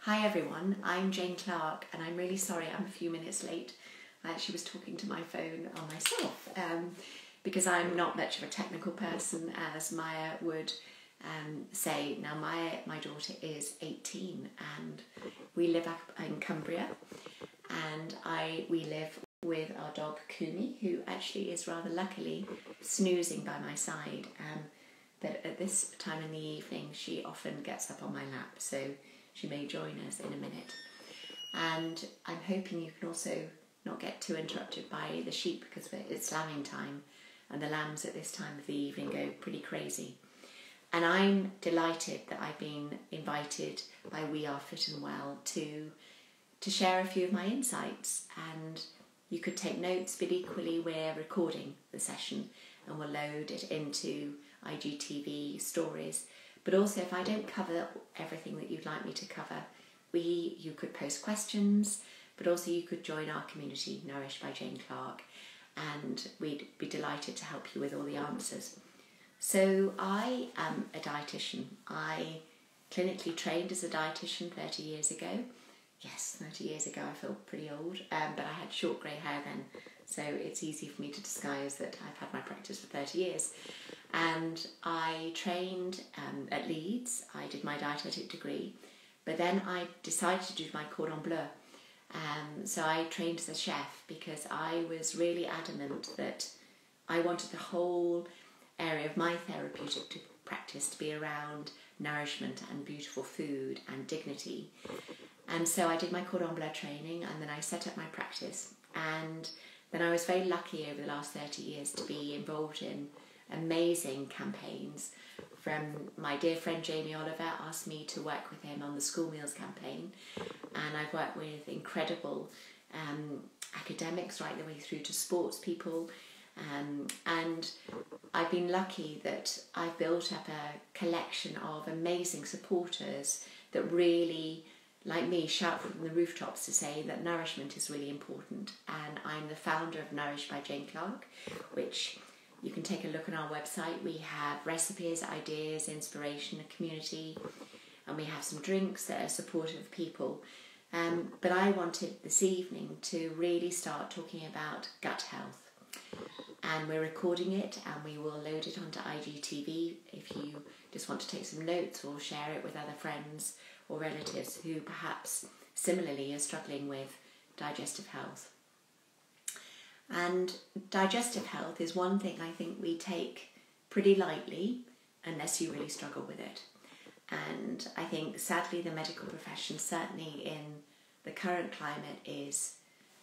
Hi everyone, I'm Jane Clark and I'm really sorry I'm a few minutes late. I actually was talking to my phone on myself because I'm not much of a technical person, as Maya would say. Now my daughter is 18 and we live up in Cumbria, and we live with our dog Kumi, who actually is rather luckily snoozing by my side. But at this time in the evening she often gets up on my lap, so she may join us in a minute. And I'm hoping you can also not get too interrupted by the sheep, because it's lambing time and the lambs at this time of the evening go pretty crazy. And I'm delighted that I've been invited by We Are Fit&Well to share a few of my insights. And you could take notes, but equally we're recording the session and we'll load it into IGTV stories. But also, if I don't cover everything that you'd like me to cover, you could post questions, but also you could join our community, Nourished by Jane Clark, and we'd be delighted to help you with all the answers. So I am a dietitian. I clinically trained as a dietitian 30 years ago. Yes, 30 years ago, I feel pretty old, but I had short grey hair then, so it's easy for me to disguise that I've had my practice for 30 years. And I trained at Leeds. I did my dietetic degree, but then I decided to do my cordon bleu. So I trained as a chef because I was really adamant that I wanted the whole area of my therapeutic practice to be around nourishment and beautiful food and dignity. And so I did my cordon bleu training, and then I set up my practice. And then I was very lucky over the last 30 years to be involved in amazing campaigns. From my dear friend Jamie Oliver asked me to work with him on the school meals campaign, and I've worked with incredible academics right the way through to sports people, and I've been lucky that I've built up a collection of amazing supporters that really, like me, shout from the rooftops to say that nourishment is really important. And I'm the founder of Nourished by Jane Clark, which you can take a look on our website. We have recipes, ideas, inspiration, a community, and we have some drinks that are supportive of people. But I wanted this evening to really start talking about gut health. And we're recording it and we will load it onto IGTV if you just want to take some notes or share it with other friends or relatives who perhaps similarly are struggling with digestive health. And digestive health is one thing I think we take pretty lightly unless you really struggle with it. And I think sadly the medical profession, certainly in the current climate, is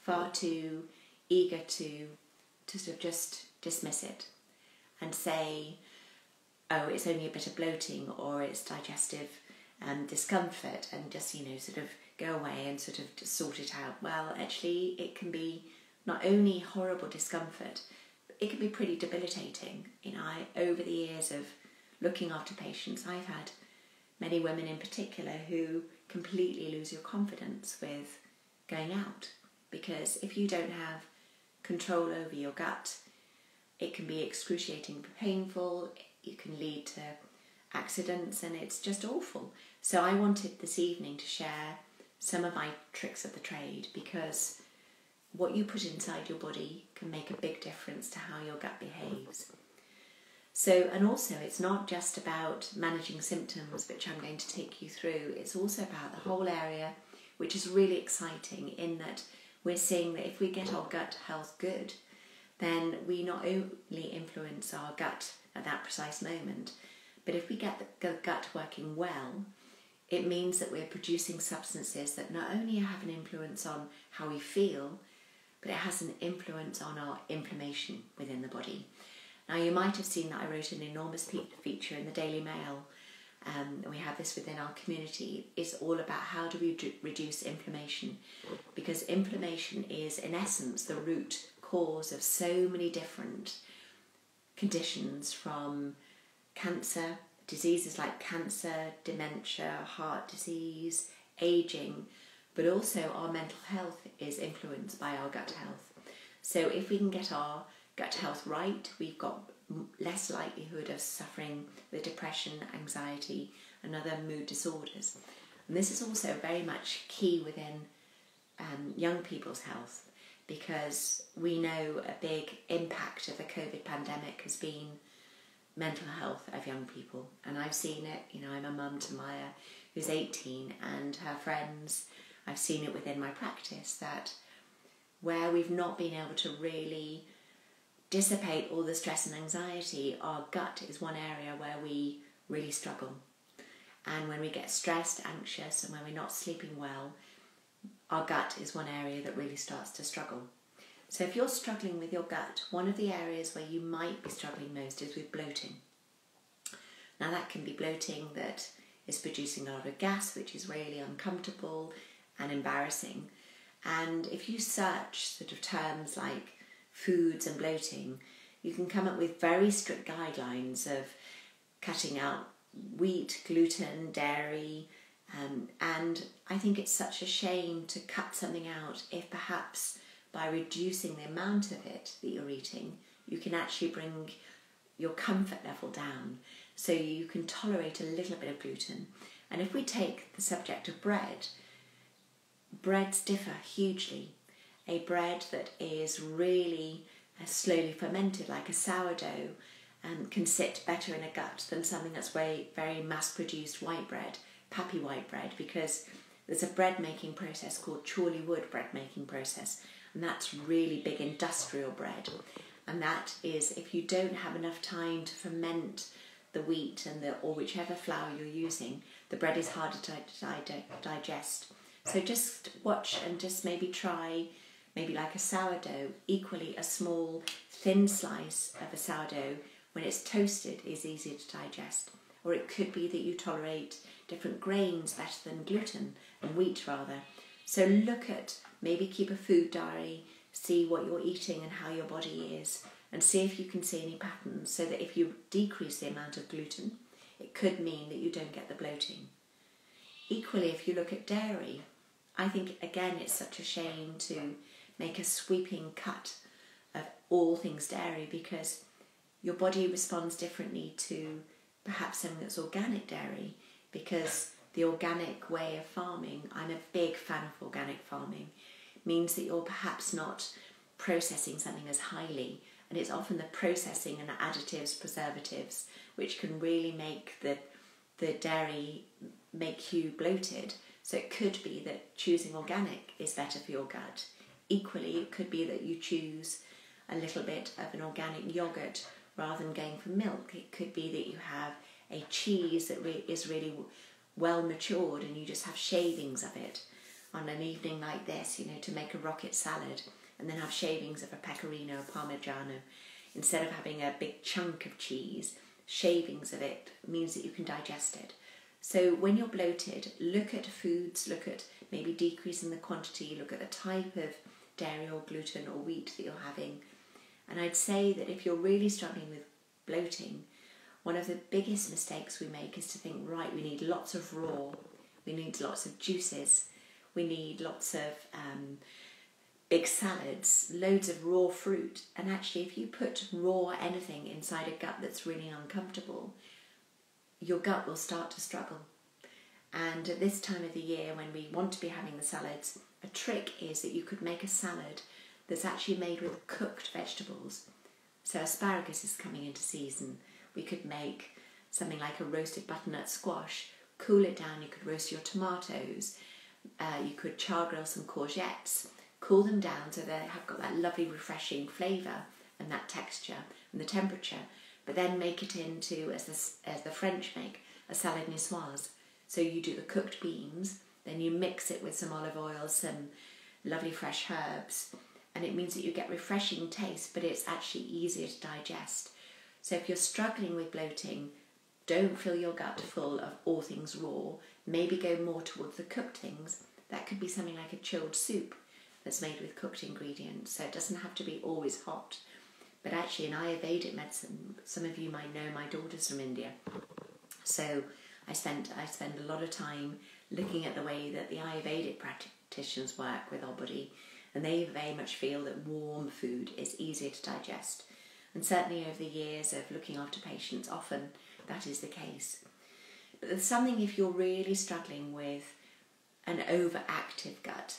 far too eager to sort of just dismiss it and say, oh, it's only a bit of bloating or it's digestive discomfort, and just, sort of go away and sort of just sort it out. Well, actually it can be not only horrible discomfort, but it can be pretty debilitating. Over the years of looking after patients, I've had many women in particular who completely lose your confidence with going out, because if you don't have control over your gut, it can be excruciatingly painful, it can lead to accidents, and it's just awful. So I wanted this evening to share some of my tricks of the trade, because what you put inside your body can make a big difference to how your gut behaves. So, and also it's not just about managing symptoms, which I'm going to take you through, it's also about the whole area, which is really exciting in that we're seeing that if we get our gut health good, then we not only influence our gut at that precise moment, but if we get the gut working well, it means that we're producing substances that not only have an influence on how we feel, but it has an influence on our inflammation within the body. Now, you might have seen that I wrote an enormous feature in the Daily Mail, and we have this within our community. It's all about how do we reduce inflammation, because inflammation is in essence the root cause of so many different conditions, from cancer, diseases like cancer, dementia, heart disease, aging, but also our mental health is influenced by our gut health. So if we can get our gut health right, we've got less likelihood of suffering with depression, anxiety and other mood disorders. And this is also very much key within young people's health, because we know a big impact of the COVID pandemic has been mental health of young people. And I've seen it, you know, I'm a mum to Maya, who's 18, and her friends. I've seen it within my practice that where we've not been able to really dissipate all the stress and anxiety, our gut is one area where we really struggle. And when we get stressed, anxious, and when we're not sleeping well, our gut is one area that really starts to struggle. So if you're struggling with your gut, one of the areas where you might be struggling most is with bloating. Now that can be bloating that is producing a lot of gas, which is really uncomfortable and embarrassing. And if you search sort of terms like foods and bloating, you can come up with very strict guidelines of cutting out wheat, gluten, dairy, and I think it's such a shame to cut something out if perhaps by reducing the amount of it that you're eating, you can actually bring your comfort level down so you can tolerate a little bit of gluten. And if we take the subject of bread, breads differ hugely. A bread that is really slowly fermented, like a sourdough, can sit better in a gut than something that's very, very mass-produced white bread, pappy white bread, because there's a bread making process called Chorley wood bread making process, and that's really big industrial bread. And that is, if you don't have enough time to ferment the wheat or whichever flour you're using, the bread is harder to digest. So just watch and just maybe try, maybe like a sourdough, equally a small thin slice of a sourdough when it's toasted is easier to digest. Or it could be that you tolerate different grains better than gluten, and wheat rather. So look at, maybe keep a food diary, see what you're eating and how your body is, and see if you can see any patterns, so that if you decrease the amount of gluten, it could mean that you don't get the bloating. Equally, if you look at dairy, I think again it's such a shame to make a sweeping cut of all things dairy, because your body responds differently to perhaps something that's organic dairy, because the organic way of farming, I'm a big fan of organic farming, means that you're perhaps not processing something as highly, and it's often the processing and additives, preservatives, which can really make the dairy make you bloated. So it could be that choosing organic is better for your gut. Equally, it could be that you choose a little bit of an organic yogurt rather than going for milk. It could be that you have a cheese that is really well matured and you just have shavings of it on an evening like this, you know, to make a rocket salad, and then have shavings of a pecorino or parmigiano. Instead of having a big chunk of cheese, shavings of it means that you can digest it. So when you're bloated, look at foods, look at maybe decreasing the quantity, look at the type of dairy or gluten or wheat that you're having. And I'd say that if you're really struggling with bloating, one of the biggest mistakes we make is to think, right, we need lots of raw, we need lots of juices, we need lots of big salads, loads of raw fruit. And actually, if you put raw anything inside a gut that's really uncomfortable, your gut will start to struggle. And at this time of the year, when we want to be having the salads, a trick is that you could make a salad that's actually made with cooked vegetables. So asparagus is coming into season. We could make something like a roasted butternut squash, cool it down, you could roast your tomatoes, you could char grill some courgettes, cool them down so they have got that lovely refreshing flavour and that texture and the temperature, but then make it into, as the French make, a salad niçoise. So you do the cooked beans, then you mix it with some olive oil, some lovely fresh herbs, and it means that you get refreshing taste, but it's actually easier to digest. So if you're struggling with bloating, don't fill your gut full of all things raw. Maybe go more towards the cooked things. That could be something like a chilled soup that's made with cooked ingredients, so it doesn't have to be always hot. But actually in Ayurvedic medicine, some of you might know my daughter's from India. So I spend a lot of time looking at the way that the Ayurvedic practitioners work with our body, and they very much feel that warm food is easier to digest. And certainly over the years of looking after patients, often that is the case. But there's something, if you're really struggling with an overactive gut.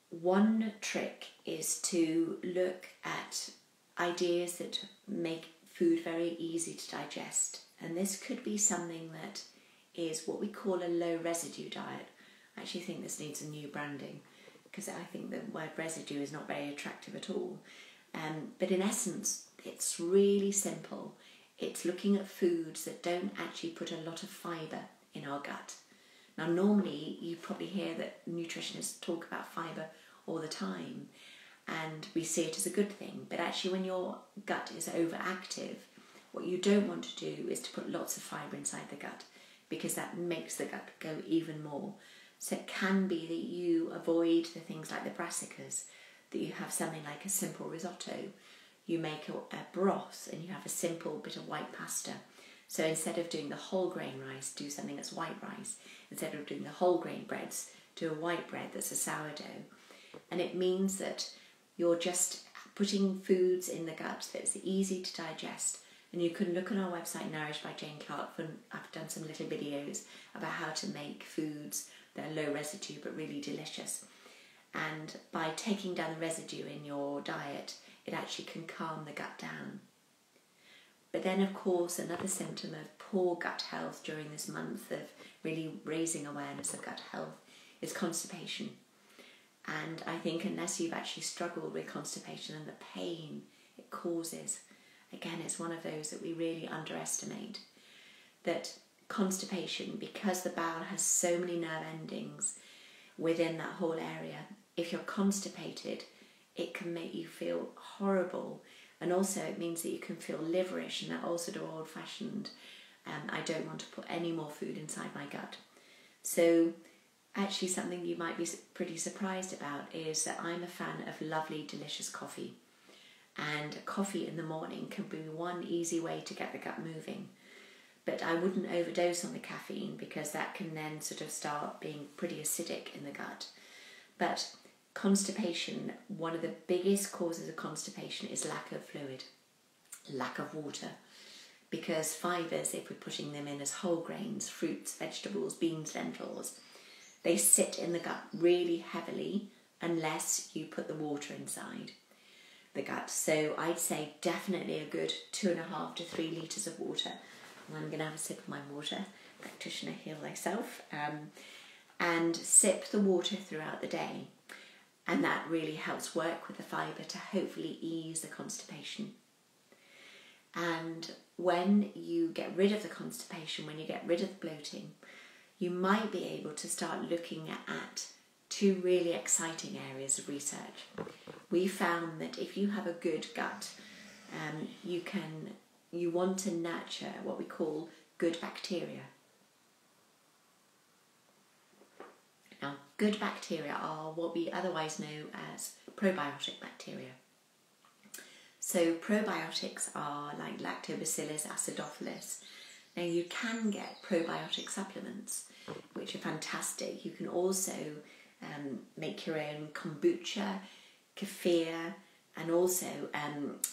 One trick is to look at ideas that make food very easy to digest. And this could be something that is what we call a low residue diet. I actually think this needs a new branding because I think the word residue is not very attractive at all. But in essence, it's really simple. It's looking at foods that don't actually put a lot of fibre in our gut. Now, normally you probably hear that nutritionists talk about fibre all the time, and we see it as a good thing. But actually, when your gut is overactive, what you don't want to do is to put lots of fibre inside the gut, because that makes the gut go even more. So it can be that you avoid the things like the brassicas, that you have something like a simple risotto. You make a broth and you have a simple bit of white pasta. So instead of doing the whole grain rice, do something that's white rice. Instead of doing the whole grain breads, do a white bread that's a sourdough. And it means that you're just putting foods in the gut that's easy to digest. And you can look on our website, Nourished by Jane Clark, I've done some little videos about how to make foods that are low residue but really delicious. And by taking down the residue in your diet, it actually can calm the gut down. But then, of course, another symptom of poor gut health during this month of really raising awareness of gut health is constipation. And I think unless you've actually struggled with constipation and the pain it causes, again, it's one of those that we really underestimate. That constipation, because the bowel has so many nerve endings within that whole area, if you're constipated, it can make you feel horrible. And also it means that you can feel liverish and that old sort of old-fashioned, I don't want to put any more food inside my gut. So actually something you might be pretty surprised about is that I'm a fan of lovely, delicious coffee. And coffee in the morning can be one easy way to get the gut moving. But I wouldn't overdose on the caffeine because that can then sort of start being pretty acidic in the gut. But constipation, one of the biggest causes of constipation is lack of fluid, lack of water. Because fibres, if we're putting them in as whole grains, fruits, vegetables, beans, lentils, they sit in the gut really heavily unless you put the water inside the gut. So I'd say definitely a good 2.5 to 3 litres of water. And I'm going to have a sip of my water, practitioner here myself, and sip the water throughout the day. And that really helps work with the fibre to hopefully ease the constipation. And when you get rid of the constipation, when you get rid of the bloating, you might be able to start looking at 2 really exciting areas of research. We found that if you have a good gut, you want to nurture what we call good bacteria. Now, good bacteria are what we otherwise know as probiotic bacteria. So probiotics are like Lactobacillus acidophilus. Now you can get probiotic supplements, which are fantastic. You can also make your own kombucha, kefir, and also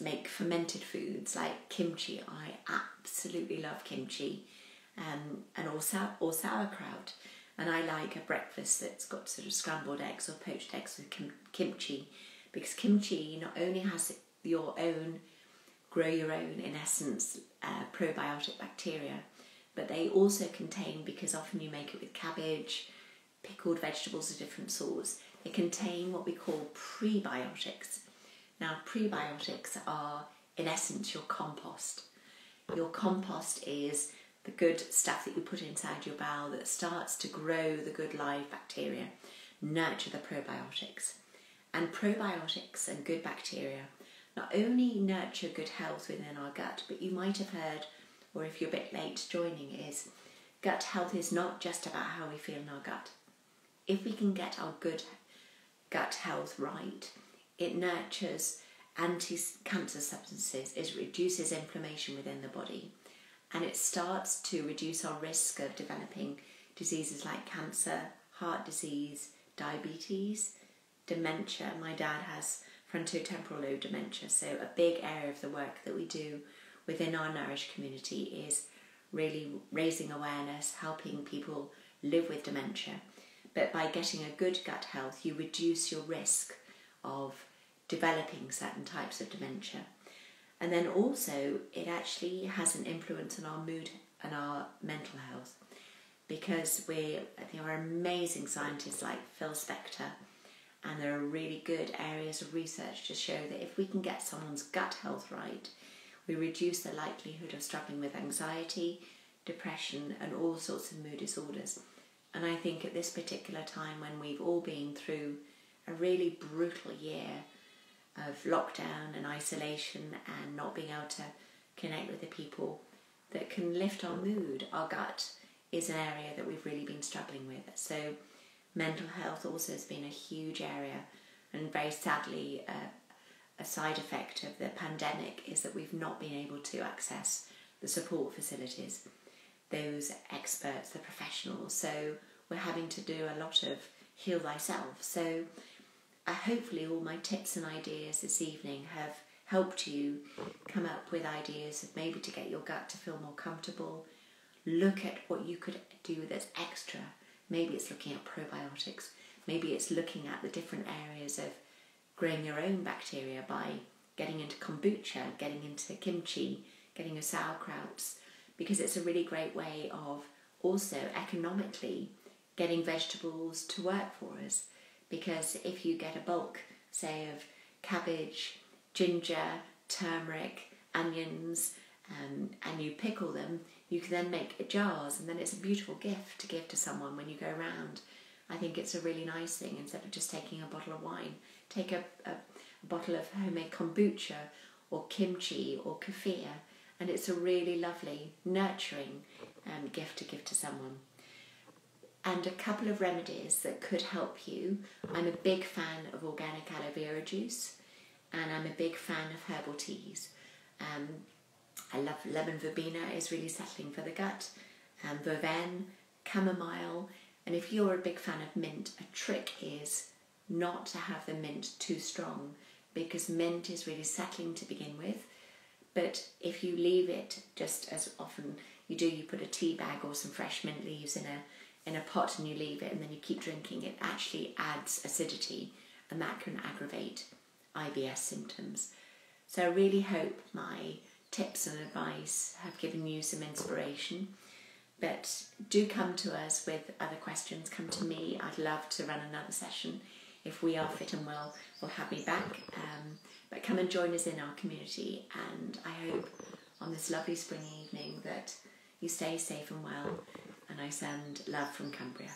make fermented foods like kimchi. I absolutely love kimchi, and or sauerkraut. And I like a breakfast that's got sort of scrambled eggs or poached eggs with kimchi, because kimchi not only has grow your own, in essence, probiotic bacteria, but they also contain, because often you make it with cabbage, pickled vegetables of different sorts, they contain what we call prebiotics. Now, prebiotics are, in essence, your compost. Your compost is the good stuff that you put inside your bowel that starts to grow the good live bacteria, nurture the probiotics. And probiotics and good bacteria not only nurture good health within our gut, but you might have heard, or if you're a bit late joining, is gut health is not just about how we feel in our gut. If we can get our good gut health right, it nurtures anti-cancer substances, it reduces inflammation within the body, and it starts to reduce our risk of developing diseases like cancer, heart disease, diabetes, dementia. My dad has frontotemporal lobe dementia, so a big area of the work that we do within our Nourish community is really raising awareness, helping people live with dementia. But by getting a good gut health, you reduce your risk of developing certain types of dementia. And then also, it actually has an influence on our mood and our mental health, because there are amazing scientists like Phil Spector, and there are really good areas of research to show that if we can get someone's gut health right, we reduce the likelihood of struggling with anxiety, depression, and all sorts of mood disorders. And I think at this particular time, when we've all been through a really brutal year of lockdown and isolation and not being able to connect with the people that can lift our mood, our gut is an area that we've really been struggling with. So mental health also has been a huge area, and very sadly a side effect of the pandemic is that we've not been able to access the support facilities, those experts, the professionals. So we're having to do a lot of heal thyself. So hopefully all my tips and ideas this evening have helped you come up with ideas of maybe to get your gut to feel more comfortable. Look at what you could do that's extra. Maybe it's looking at probiotics. Maybe it's looking at the different areas of growing your own bacteria by getting into kombucha, getting into kimchi, getting your sauerkrauts, because it's a really great way of also economically getting vegetables to work for us. Because if you get a bulk, say, of cabbage, ginger, turmeric, onions, and you pickle them, you can then make jars, and then it's a beautiful gift to give to someone when you go around. I think it's a really nice thing. Instead of just taking a bottle of wine, take a bottle of homemade kombucha or kimchi or kefir, and it's a really lovely, nurturing gift to give to someone. And a couple of remedies that could help you. I'm a big fan of organic aloe vera juice, and I'm a big fan of herbal teas. I love lemon verbena, is really settling for the gut, verveine, chamomile, and if you're a big fan of mint, a trick is not to have the mint too strong, because mint is really settling to begin with. But if you leave it, just as often you do, you put a tea bag or some fresh mint leaves in a pot and you leave it and then you keep drinking, it actually adds acidity, and that can aggravate IBS symptoms. So I really hope my tips and advice have given you some inspiration. But do come to us with other questions. Come to me. I'd love to run another session. If we are fit and well, we'll have me back. But come and join us in our community. And I hope on this lovely spring evening that you stay safe and well. And I send love from Cumbria.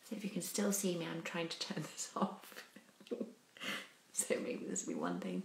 So if you can still see me, I'm trying to turn this off. So maybe this will be one thing.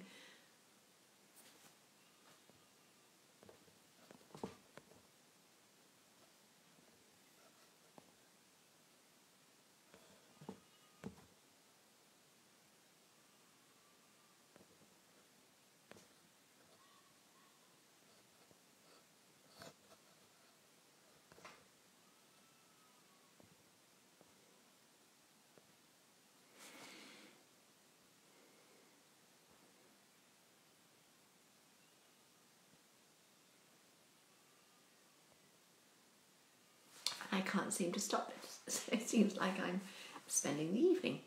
can't seem to stop it. So it seems like I'm spending the evening